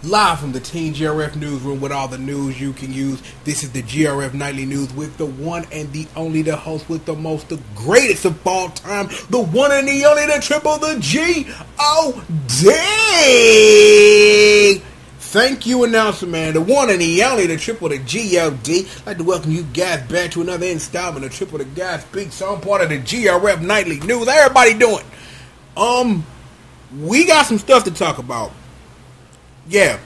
Live from the Team GRF newsroom with all the news you can use. This is the GRF Nightly News with the one and the only, the host with the most, the greatest of all time, the one and the only, the triple, the G.O.D. Thank you, announcer man, the one and the only, the triple, the G.O.D. I'd like to welcome you guys back to another installment of Triple the Guy Speaks. So I'm part of the GRF Nightly News. How everybody doing? We got some stuff to talk about. Yeah,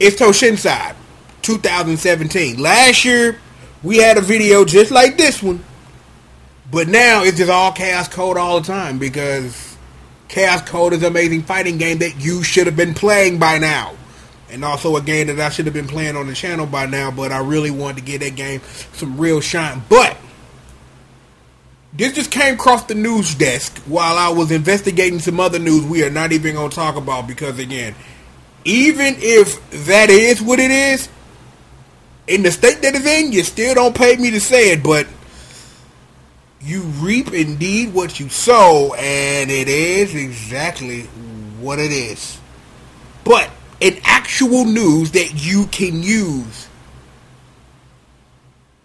it's Toshinside 2017. Last year, we had a video just like this one. But now, it's just all Chaos Code all the time. Because Chaos Code is an amazing fighting game that you should have been playing by now. And also a game that I should have been playing on the channel by now. But I really wanted to give that game some real shine. But this just came across the news desk while I was investigating some other news we are not even going to talk about. Because again, even if that is what it is, in the state that it's in, you still don't pay me to say it, but you reap indeed what you sow, and it is exactly what it is. But in actual news that you can use,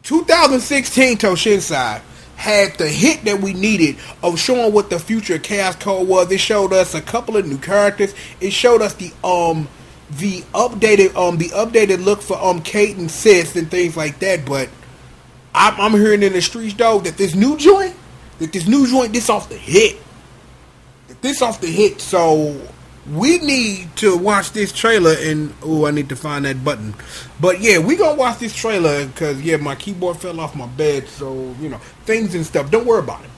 2016 Toshinside had the hit that we needed of showing what the future of Chaos Code was. It showed us a couple of new characters. It showed us the updated look for Kate and Sis and things like that. But I'm hearing in the streets though that this new joint, this off the hit. So we need to watch this trailer and I need to find that button. But yeah, we gonna watch this trailer because my keyboard fell off my bed, so things and stuff. Don't worry about it.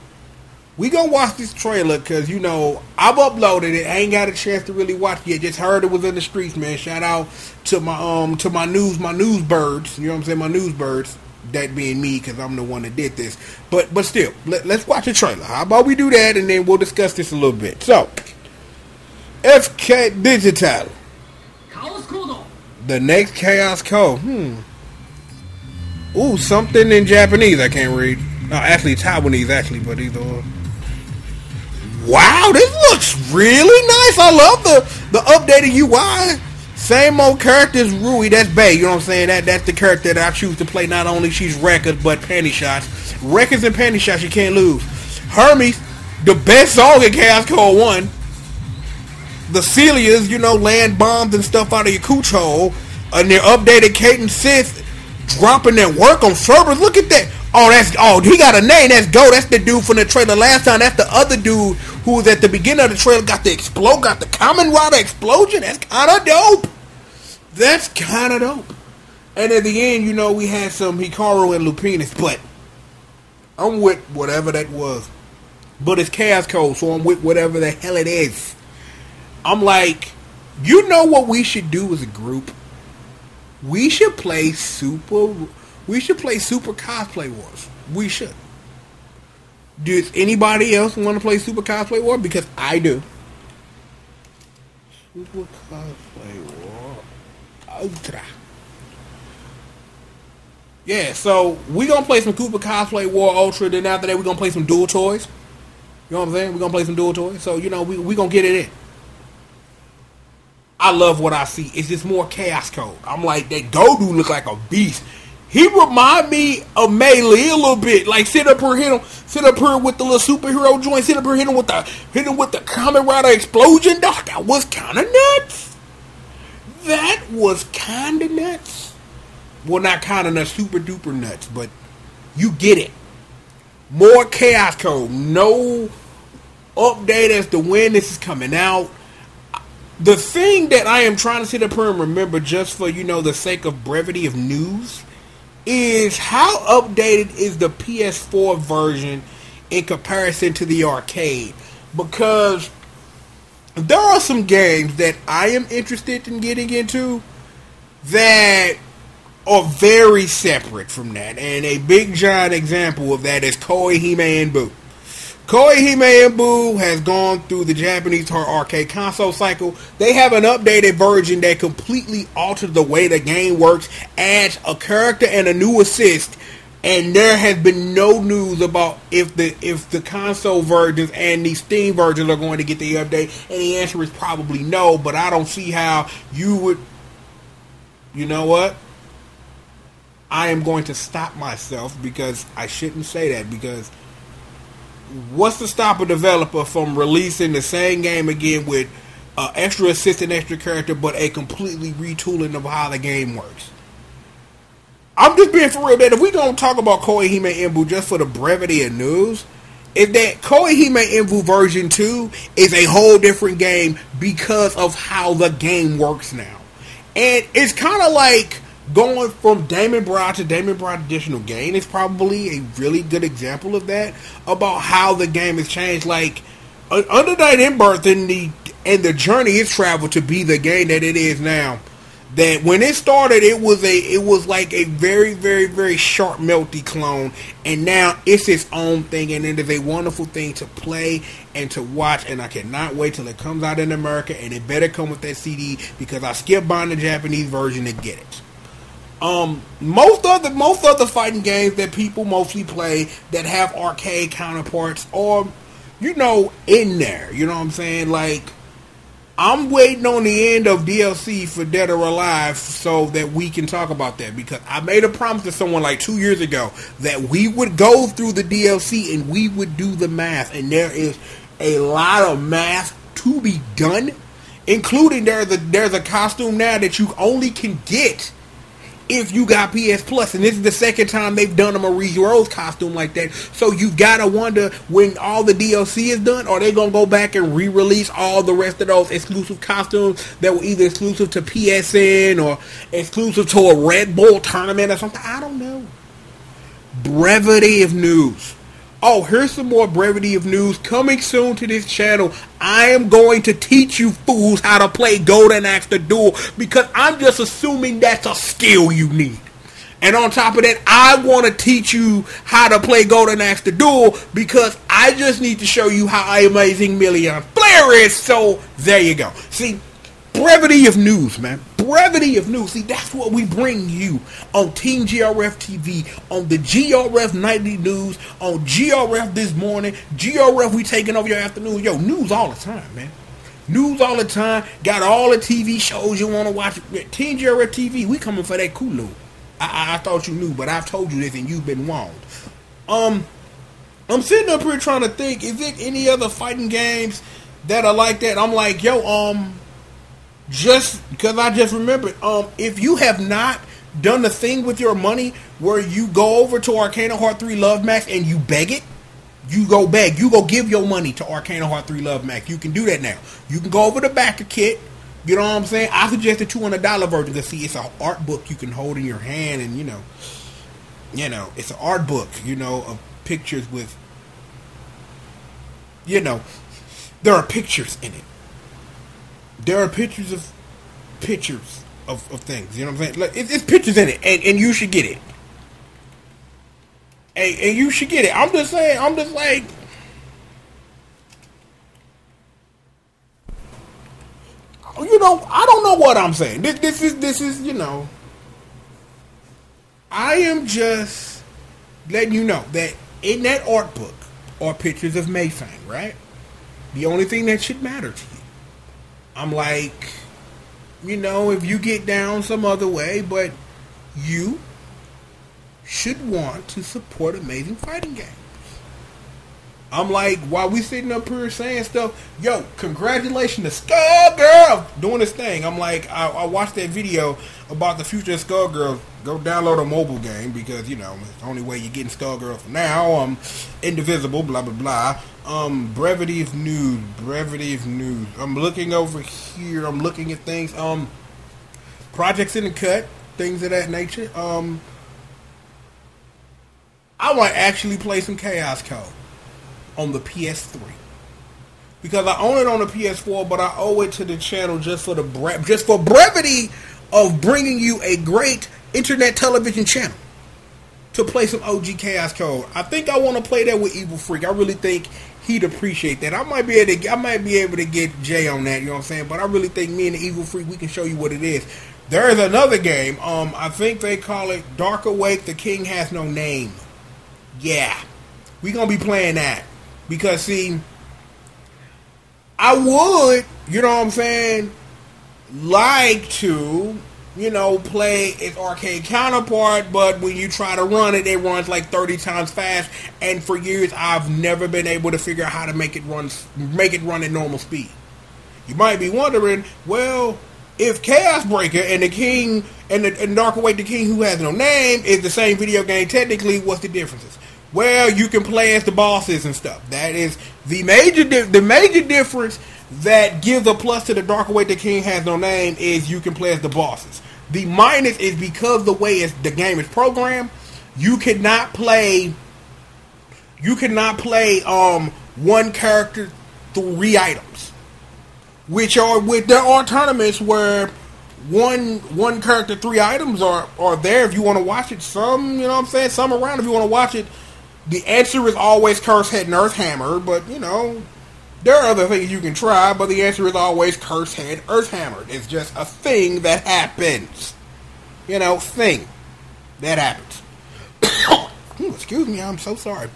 We gonna watch this trailer because I've uploaded it. I ain't got a chance to really watch it yet. Just heard it was in the streets, man. Shout out to my news birds. You know what I'm saying? My news birds. That being me, because I'm the one that did this. But still, let's watch the trailer. How about we do that and then we'll discuss this a little bit. So, FK Digital. The next Chaos Code. Ooh, something in Japanese I can't read. No, actually Taiwanese actually, but either or. Wow, this looks really nice. I love the updated UI. Same old characters, Rui, that's Bae, you know what I'm saying? That's the character that I choose to play. Not only she's records, but panty shots. Records and panty shots, you can't lose. Hermes, the best song in Chaos Code 1. The Celias, land bombs and stuff out of your cooch hole. And their updated Kate and Sith dropping their work on servers. Look at that. He got a name. That's Go. That's the dude from the trailer last time. That's the other dude who was at the beginning of the trailer. Got the Kamen Rider explosion. That's kind of dope. And at the end, we had some Hikaru and Lupinus. But I'm with whatever that was. But it's Chaos Code, so I'm with whatever the hell it is. I'm like, what we should do as a group? We should play Super Cosplay Wars. We should. Does anybody else want to play Super Cosplay War? Because I do. Super Cosplay War Ultra. Yeah, so we gonna play some Super Cosplay War Ultra. Then after that, we gonna play some dual toys. You know what I'm saying? We gonna play some dual toys. So we gonna get it in. I love what I see. It's just more Chaos Code. I'm like, that Go dude look like a beast. He remind me of Melee a little bit. Like sit up here with the little superhero joint. Sit up here hit him with the Kamen Rider explosion. Dog, that was kind of nuts. Well, not kind of nuts, super duper nuts, but you get it. More Chaos Code. No update as to when this is coming out. The thing that I am trying to sit up here and remember just for, the sake of brevity of news is how updated is the PS4 version in comparison to the arcade. Because there are some games that I am interested in getting into that are very separate from that. And a big giant example of that is Koei Hime and Boo. Koei Hime and Boo has gone through the Japanese arcade console cycle. They have an updated version that completely alters the way the game works, adds a character and a new assist, and there has been no news about if the console versions and the Steam versions are going to get the update, and the answer is probably no, but I don't see how you would you know what? I am going to stop myself because I shouldn't say that, because what's to stop a developer from releasing the same game again with extra assistant, extra character, but a completely retooling of how the game works? I'm just being for real, that if we gonna talk about Koihime Inbu just for the brevity of news, is that Koihime Inbu version 2 is a whole different game because of how the game works now. And it's kind of like going from Damon Brown to Damon Brown Additional Game is probably a really good example of that, about how the game has changed. Like, Under Night In-Birth and the journey it's traveled to be the game that it is now. That when it started, it was like a very, very, very sharp, melty clone, and now it's its own thing, and it is a wonderful thing to play and to watch, and I cannot wait till it comes out in America, and it better come with that CD, because I skipped buying the Japanese version to get it. Most other fighting games that people mostly play that have arcade counterparts are, in there. You know what I'm saying? Like, I'm waiting on the end of DLC for Dead or Alive so that we can talk about that, because I made a promise to someone like 2 years ago that we would go through the DLC and we would do the math, and there is a lot of math to be done, including there's a costume now that you only can get if you got PS Plus, and this is the second time they've done a Maurice Rose costume like that. So you gotta wonder, when all the DLC is done, are they gonna go back and re-release all the rest of those exclusive costumes that were either exclusive to PSN or exclusive to a Red Bull tournament or something? I don't know. Brevity of news. Oh, here's some more brevity of news coming soon to this channel. I am going to teach you fools how to play Golden Axe the Duel, because I'm just assuming that's a skill you need. And on top of that, I want to teach you how to play Golden Axe the Duel, because I just need to show you how amazing Million Flair is. So there you go. See, brevity of news, man. Brevity of news. See, that's what we bring you on Team GRF TV, on the GRF Nightly News, on GRF This Morning, GRF We Taking Over Your Afternoon. Yo, news all the time, man. News all the time. Got all the TV shows you want to watch. Team GRF TV, we coming for that Kulu. I thought you knew, but I've told you this and you've been warned. I'm sitting up here trying to think, is there any other fighting games that are like that? I'm like, yo, just because I just remembered, if you have not done the thing with your money where you go over to Arcana Heart 3 Love Max and you beg it, you go beg, you go give your money to Arcana Heart 3 Love Max. You can do that now. You can go over the backer kit. You know what I'm saying? I suggest the $200 version, because see, it's an art book you can hold in your hand, and you know, it's an art book, of pictures with, there are pictures in it. There are pictures of things. You know what I'm saying? Like, it's pictures in it, and you should get it. And you should get it. I'm just saying. I'm just like, I don't know what I'm saying. This is. I am just letting you know that in that art book are pictures of Mayfang, right? The only thing that should matter to you. I'm like, if you get down some other way, but you should want to support amazing fighting games. I'm like, while we sitting up here saying stuff, yo, congratulations to Skullgirl doing this thing. I'm like, I watched that video about the future of Skullgirl. Go download a mobile game, because, it's the only way you're getting Skullgirl for now. Indivisible, blah, blah, blah. Brevity of news. I'm looking over here. I'm looking at things. Projects in the cut. Things of that nature. I want to actually play some Chaos Code on the PS3, because I own it on the PS4, but I owe it to the channel just for brevity of bringing you a great internet television channel to play some OG Chaos Code. I think I want to play that with Evil Freak. I really think he'd appreciate that. I might be able to get Jay on that, you know what I'm saying? But I really think me and the Evil Freak, we can show you what it is. There is another game. I think they call it Dark Awake, The King Has No Name. Yeah. We're going to be playing that. Because, see, I would, like to play its arcade counterpart, but when you try to run it, it runs like 30 times fast. And for years, I've never been able to figure out how to make it run at normal speed. You might be wondering, well, if Chaos Breaker and the King and Dark Await the King Who Has No Name is the same video game, technically, what's the differences? Well, you can play as the bosses and stuff. That is the major difference that gives a plus to the Dark Await the King Has No Name is you can play as the bosses. The minus is because the way the game is programmed, you cannot play one character 3 items. There are tournaments where one character 3 items are there if you want to watch it. Some, some around if you want to watch it. The answer is always Curse Head and Earth Hammer, but there are other things you can try, but the answer is always Curse Head, Earth Hammer. It's just a thing that happens. Thing that happens. Excuse me, I'm so sorry.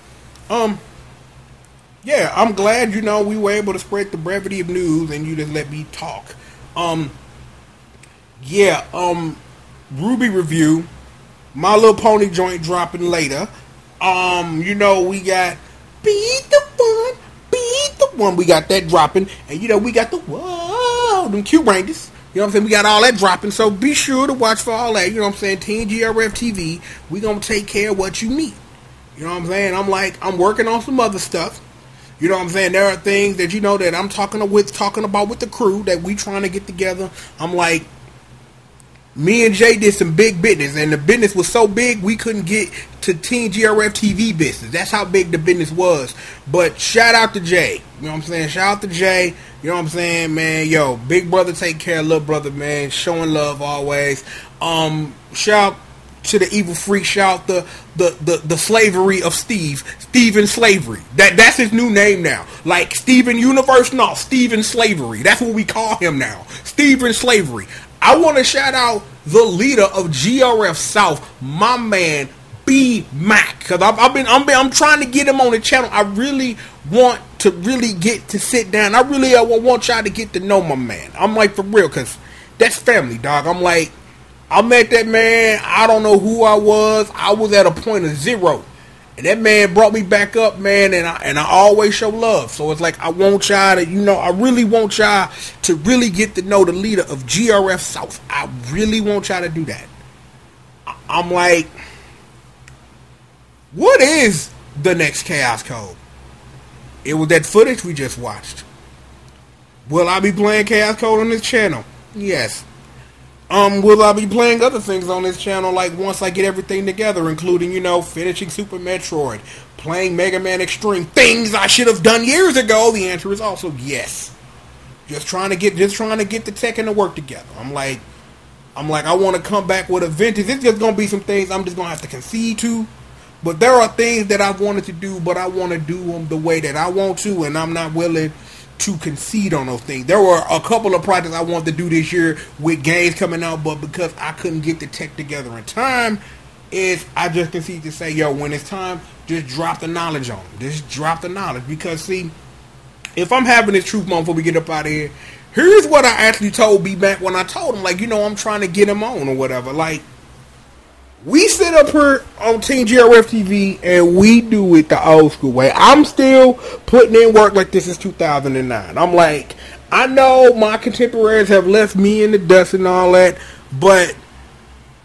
Yeah, I'm glad, we were able to spread the brevity of news and you just let me talk. Ruby review. My Little Pony joint dropping later. We got Beat the One. We got that dropping. And, we got them Q Rangers. We got all that dropping. So be sure to watch for all that. Team GRF TV. We gonna take care of what you need. I'm working on some other stuff. There are things that, that I'm talking about with the crew that we trying to get together. I'm like, me and Jay did some big business, and the business was so big we couldn't get to Team GRF TV business. That's how big the business was. But shout out to Jay. Shout out to Jay. Man. Yo, big brother take care of little brother, man. Showing love always. Shout to the evil freak. Shout the slavery of Steven Slavery. That's his new name now. Like Steven Universe, no, Steven Slavery. That's what we call him now. Steven Slavery. I want to shout out the leader of GRF South, my man B Mac, because I'm trying to get him on the channel. I really want to get to sit down. I want y'all to get to know my man. I'm like, for real, because that's family, dog. I'm like, I met that man. I don't know who I was. I was at a point of 0. And that man brought me back up, man, and I always show love. So it's like, I want y'all to, I really want y'all to really get to know the leader of GRF South. I really want y'all to do that. I'm like, what is the next Chaos Code? It was that footage we just watched. Will I be playing Chaos Code on this channel? Yes. Will I be playing other things on this channel, like once I get everything together, including, finishing Super Metroid, playing Mega Man Extreme, things I should have done years ago? The answer is also yes. Just trying to get the tech and the work together. I'm like, I want to come back with a vintage. It's just gonna be some things I'm just gonna have to concede to. But there are things that I wanted to do, but I want to do them the way that I want to, and I'm not willing to concede on those things. There were a couple of projects I wanted to do this year with games coming out, but because I couldn't get the tech together in time, I just concede to say, yo, when it's time, just drop the knowledge on them. Just drop the knowledge. Because, see, if I'm having this truth moment before we get up out of here, here's what I actually told B back when I told him, like, I'm trying to get him on or whatever. Like, we sit up here on Team GRF TV and we do it the old school way. I'm still putting in work like this is 2009. I'm like, I know my contemporaries have left me in the dust and all that, but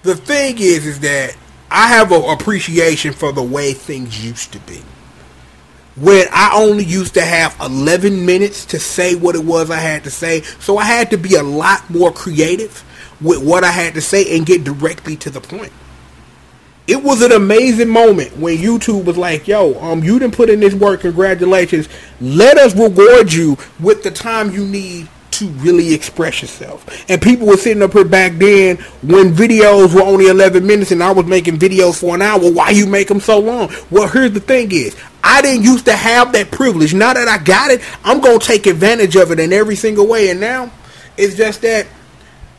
the thing is that I have an appreciation for the way things used to be. When I only used to have 11 minutes to say what it was I had to say, so I had to be a lot more creative with what I had to say and get directly to the point. It was an amazing moment when YouTube was like, yo, you done put in this work, congratulations. Let us reward you with the time you need to really express yourself. And people were sitting up here back then when videos were only 11 minutes and I was making videos for an hour. Why you make them so long? Well, here's the thing is, I didn't used to have that privilege. Now that I got it, I'm going to take advantage of it in every single way. And now it's just that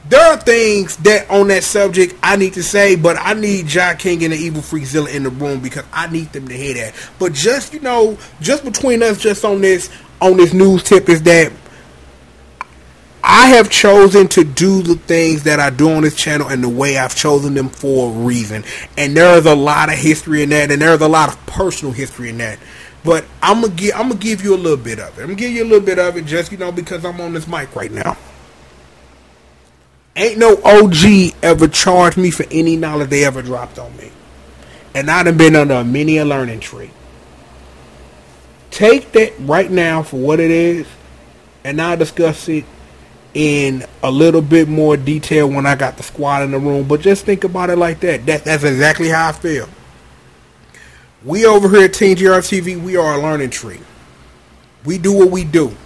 there are things that on that subject I need to say, but I need Jock King and the Evil Freakzilla in the room because I need them to hear that. But just, just between us, just on this news tip is that I have chosen to do the things that I do on this channel and the way I've chosen them for a reason. And there is a lot of history in that, and there is a lot of personal history in that. But I'm gonna give you a little bit of it. I'm gonna give you a little bit of it just, because I'm on this mic right now. Ain't no OG ever charged me for any knowledge they ever dropped on me. And I done been under many a learning tree. Take that right now for what it is, and I'll discuss it in a little bit more detail when I got the squad in the room. But just think about it like that. That's exactly how I feel. We over here at Team GRF TV, we are a learning tree. We do what we do.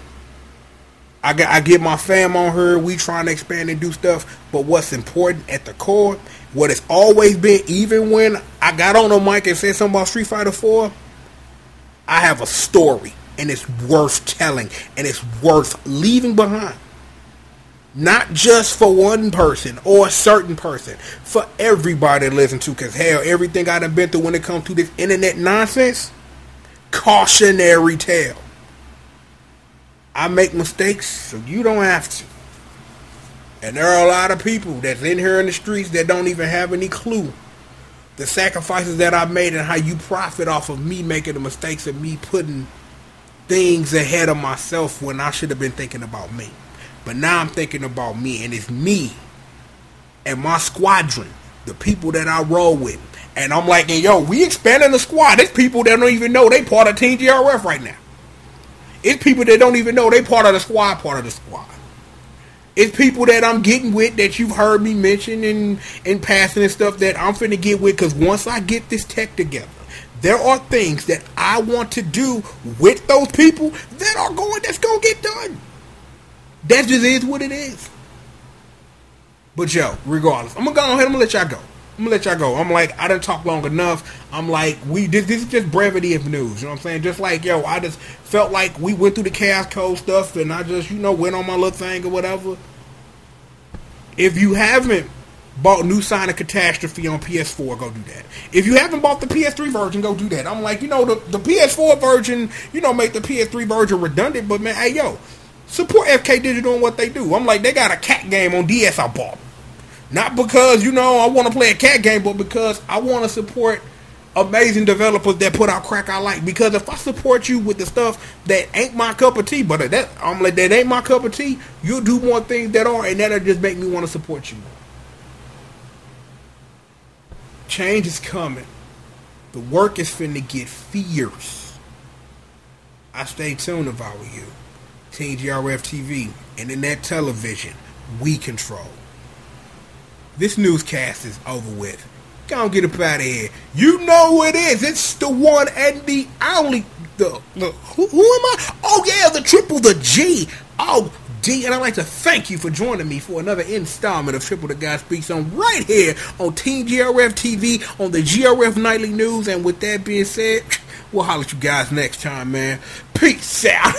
I get my fam on here. We trying to expand and do stuff. But what's important at the core, what it's always been, even when I got on the mic and said something about Street Fighter 4, I have a story. And it's worth telling. And it's worth leaving behind. Not just for one person or a certain person. For everybody to listen to. Because hell, everything I done been through when it comes to this internet nonsense, cautionary tale. I make mistakes, so you don't have to. And there are a lot of people that's in here in the streets that don't even have any clue the sacrifices that I made and how you profit off of me making the mistakes and me putting things ahead of myself when I should have been thinking about me. But now I'm thinking about me, and it's me and my squadron, the people that I roll with. And I'm like, hey, yo, we expanding the squad. There's people that don't even know they part of Team GRF right now. It's people that don't even know they part of the squad, It's people that I'm getting with that you've heard me mention in passing and stuff that I'm finna get with, because once I get this tech together, there are things that I want to do with those people that's gonna get done. That just is what it is. But yo, regardless, I'm gonna go ahead, I'm gonna let y'all go. I'm like, I done talked long enough. I'm like, this is just brevity of news. You know what I'm saying? Just like, yo, I just felt like we went through the Chaos Code stuff and I just, went on my little thing or whatever. If you haven't bought New Sign of Catastrophe on PS4, go do that. If you haven't bought the PS3 version, go do that. I'm like, the PS4 version, make the PS3 version redundant, but man, hey, yo, support FK Digital and what they do. I'm like, they got a cat game on DS I bought. Not because, I want to play a cat game, but because I want to support amazing developers that put out crack I like. Because if I support you with the stuff that ain't my cup of tea, but I'm like, that ain't my cup of tea, you'll do more things that are, and that'll just make me want to support you more. Change is coming. The work is finna get fierce. I stay tuned if I were you. Team GRF TV, Internet Television, we control. This newscast is over with. Go on, get up out of here. You know who it is. It's the one and the only. Who am I? Oh, yeah, the Triple the G. Oh, D. And I'd like to thank you for joining me for another installment of Triple the Guy Speaks on right here on Team GRF TV on the GRF Nightly News. And with that being said, we'll holler at you guys next time, man. Peace out.